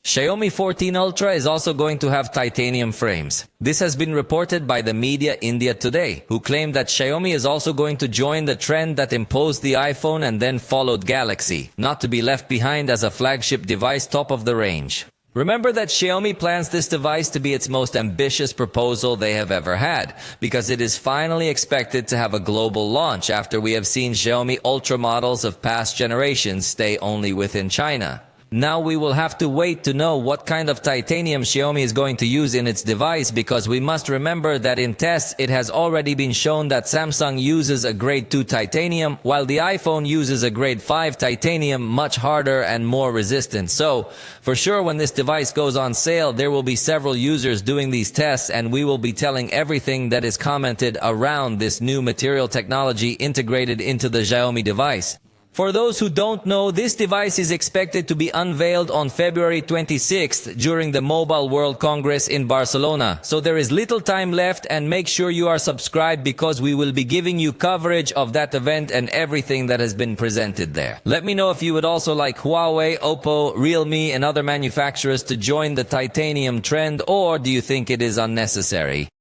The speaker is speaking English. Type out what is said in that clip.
Xiaomi 14 Ultra is also going to have titanium frames. This has been reported by the media India Today, who claimed that Xiaomi is also going to join the trend that imposed the iPhone and then followed Galaxy, not to be left behind as a flagship device top of the range. Remember that Xiaomi plans this device to be its most ambitious proposal they have ever had, because it is finally expected to have a global launch after we have seen Xiaomi Ultra models of past generations stay only within China. Now we will have to wait to know what kind of titanium Xiaomi is going to use in its device, because we must remember that in tests it has already been shown that Samsung uses a grade 2 titanium, while the iPhone uses a grade 5 titanium, much harder and more resistant. So, for sure when this device goes on sale, there will be several users doing these tests, and we will be telling everything that is commented around this new material technology integrated into the Xiaomi device. For those who don't know, this device is expected to be unveiled on February 26th during the Mobile World Congress in Barcelona. So there is little time left, and make sure you are subscribed because we will be giving you coverage of that event and everything that has been presented there. Let me know if you would also like Huawei, Oppo, Realme and other manufacturers to join the titanium trend, or do you think it is unnecessary?